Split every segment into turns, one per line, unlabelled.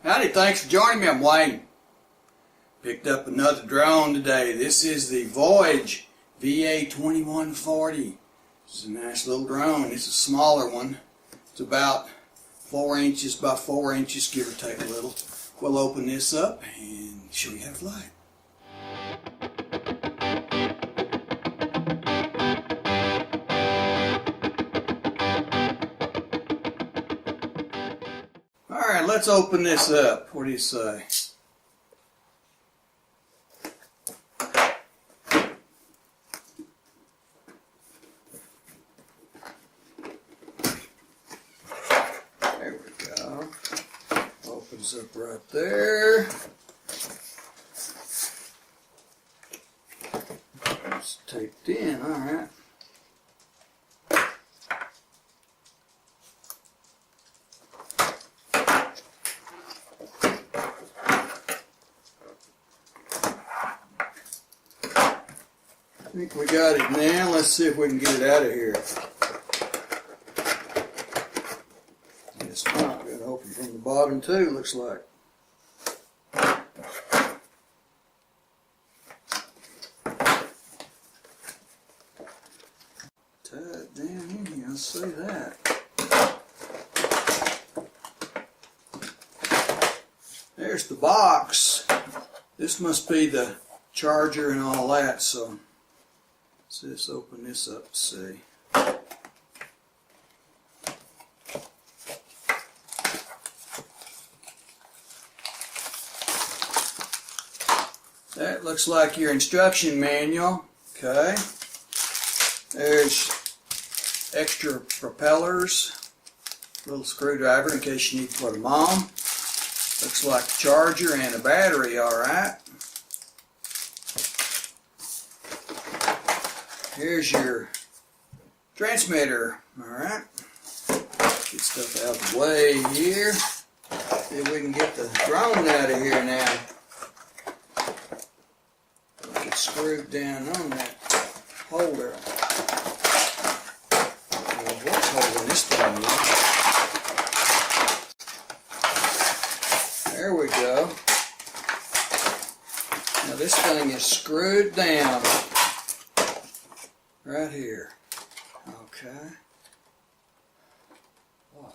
Howdy, thanks for joining me. I'm Wayne. Picked up another drone today. This is the Voyage VA-2140. This is a nice little drone. It's a smaller one. It's about 4 inches by 4 inches, give or take a little. We'll open this up and show you how to fly it. Alright, let's open this up. What do you say? There we go. Opens up right there. It's taped in, alright. I think we got it now. Let's see if we can get it out of here. It's not going to open from the bottom too, looks like. Tie it down in here, I see that. There's the box. This must be the charger and all that, so let's open this up to see. That looks like your instruction manual. Okay. There's extra propellers, little screwdriver in case you need to put them on. Looks like a charger and a battery, alright. Here's your transmitter, alright. Get stuff out of the way here. See if we can get the drone out of here now. Look, it's screwed down on that holder. Well, what's holding this thing up? There we go. Now this thing is screwed down. Right here. Okay. Boy,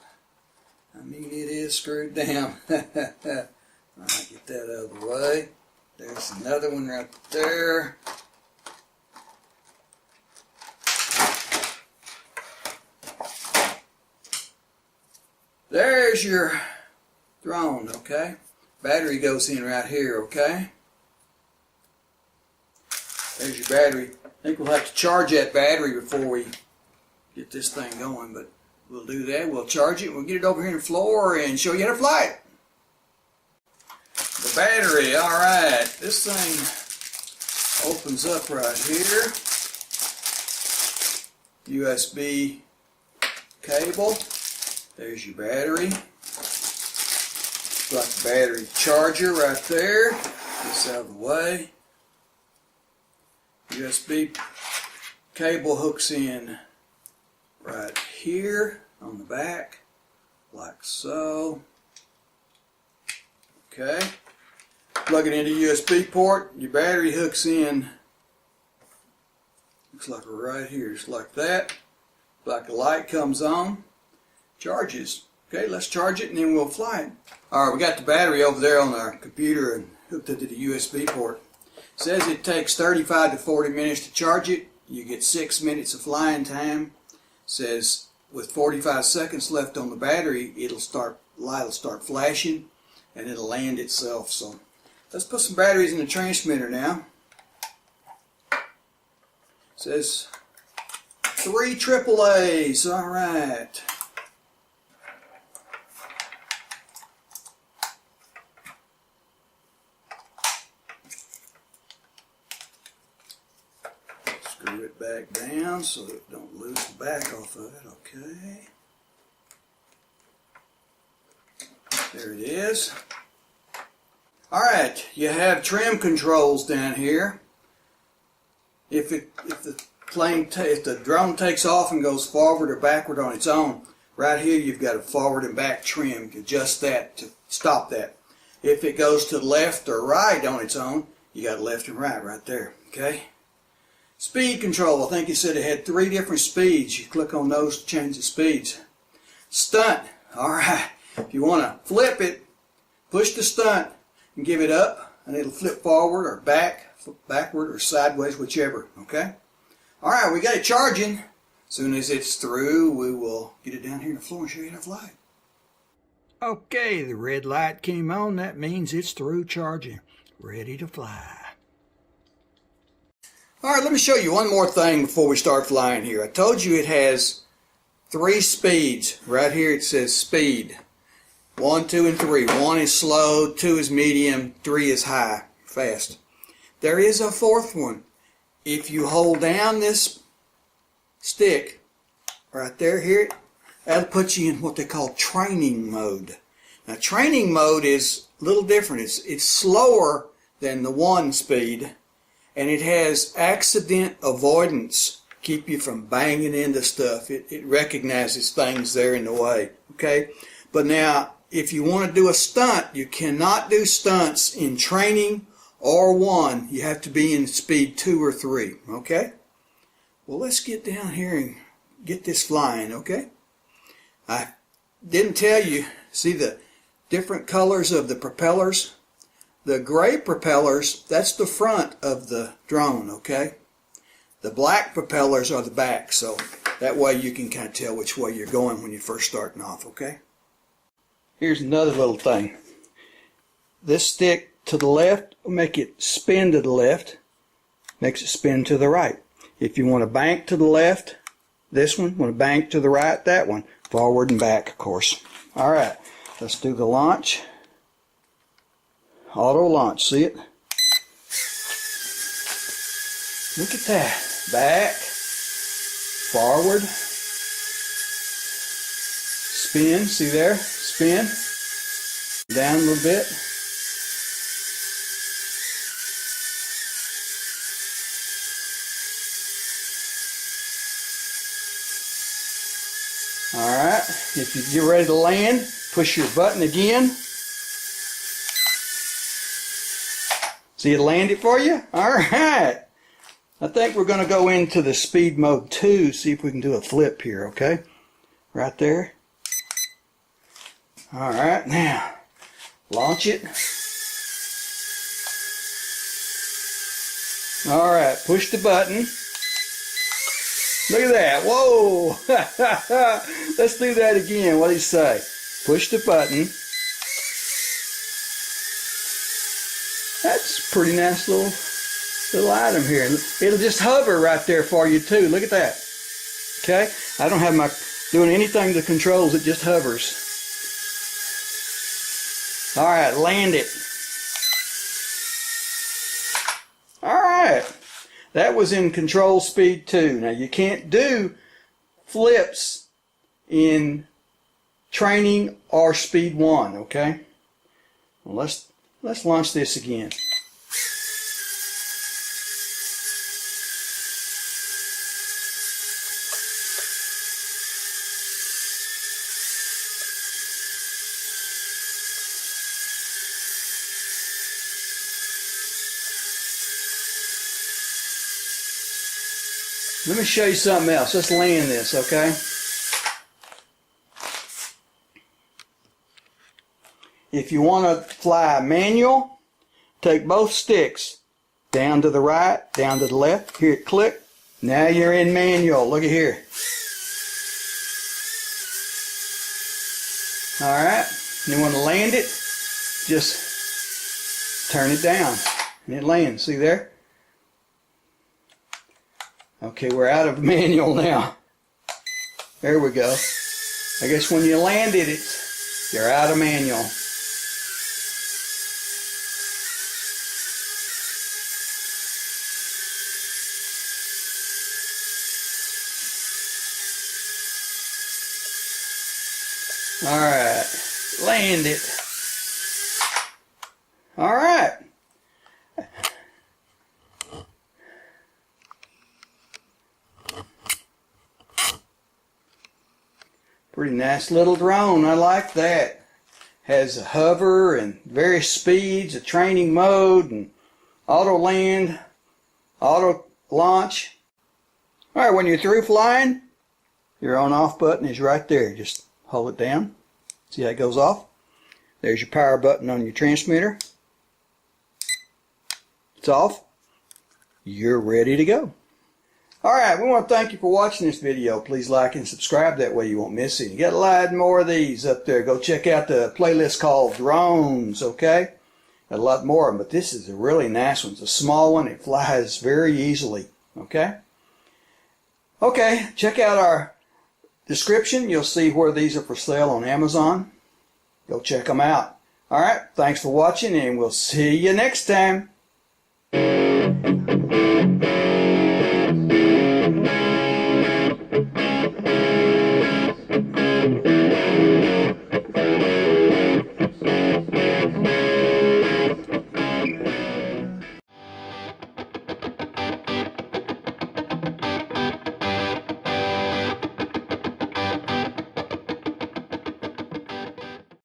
I mean, it is screwed down. I'll get that out of the way. There's another one right there. There's your drone, okay? Battery goes in right here, okay? There's your battery. I think we'll have to charge that battery before we get this thing going, but we'll do that. We'll charge it. We'll get it over here on the floor and show you how to fly it. The battery, alright. This thing opens up right here. USB cable. There's your battery. Got the battery charger right there. Get this out of the way. USB cable hooks in right here on the back, like so. Okay. Plug it into USB port. Your battery hooks in, looks like right here, just like that. Like the light comes on, charges. Okay, let's charge it and then we'll fly it. Alright, we got the battery over there on our computer and hooked it to the USB port. Says it takes 35 to 40 minutes to charge it. You get 6 minutes of flying time. Says with 45 seconds left on the battery, light will start flashing and it'll land itself. So let's put some batteries in the transmitter now. Says 3 AAAs. All right. Screw it back down so that it don't lose the back off of it. Okay. There it is. Alright, you have trim controls down here. If the drone takes off and goes forward or backward on its own, right here you've got a forward and back trim. Adjust that to stop that. If it goes to the left or right on its own, you got left and right there, okay? Speed control, I think it said it had 3 different speeds. You click on those to change the speeds. Stunt, alright. If you want to flip it, push the stunt and give it up, and it'll flip forward or backward or sideways, whichever, okay? Alright, we got it charging. As soon as it's through, we will get it down here on the floor and show you how to fly it. Okay, the red light came on. That means it's through charging. Ready to fly. Alright, let me show you one more thing before we start flying here. I told you it has 3 speeds. Right here it says speed. 1, 2, and 3. 1 is slow, 2 is medium, 3 is high, fast. There is a 4th one. If you hold down this stick right there, here, that'll put you in what they call training mode. Now training mode is a little different. It's slower than the 1 speed, and it has accident avoidance. Keep you from banging into stuff. It recognizes things there in the way. Okay? But now, if you want to do a stunt, you cannot do stunts in training or 1. You have to be in speed 2 or 3. Okay? Well, let's get down here and get this flying, okay? I didn't tell you, see the different colors of the propellers? The gray propellers, that's the front of the drone, okay? The black propellers are the back, so that way you can kind of tell which way you're going when you're first starting off, okay? Here's another little thing. This stick to the left will make it spin to the left, makes it spin to the right. If you want to bank to the left, this one. Want to bank to the right, that one. Forward and back, of course. Alright, let's do the launch. Auto launch, see it? Look at that. Back, forward, spin, see there? Spin, down a little bit. Alright, if you get ready to land, push your button again. See it land it for you? Alright. I think we're going to go into the speed mode 2, see if we can do a flip here, okay? Right there. Alright, now, launch it. Alright, push the button. Look at that. Whoa. Let's do that again. What do you say? Push the button. That's a pretty nice little item here. It'll just hover right there for you too. Look at that. Okay? I don't have my doing anything to the controls. It just hovers. Alright, land it. Alright. That was in control speed 2. Now you can't do flips in training or speed 1, okay? Well, let's launch this again. Let me show you something else. Let's land this, okay? If you want to fly manual, take both sticks down to the right, down to the left. Hear it click. Now you're in manual. Look at here. Alright. You want to land it, just turn it down and it lands. See there? Okay, we're out of manual now. There we go. I guess when you land it, you're out of manual. Alright, land it. Alright. Pretty nice little drone. I like that. Has a hover and various speeds, a training mode, and auto land, auto launch. Alright, when you're through flying, your on off button is right there. Just hold it down. See how it goes off? There's your power button on your transmitter. It's off. You're ready to go. Alright, we want to thank you for watching this video. Please like and subscribe, that way you won't miss it. You got a lot more of these up there. Go check out the playlist called Drones, okay? Got a lot more of them, but this is a really nice one. It's a small one. It flies very easily, okay? Okay, check out our description. You'll see where these are for sale on Amazon. Go check them out. Alright, thanks for watching, and we'll see you next time.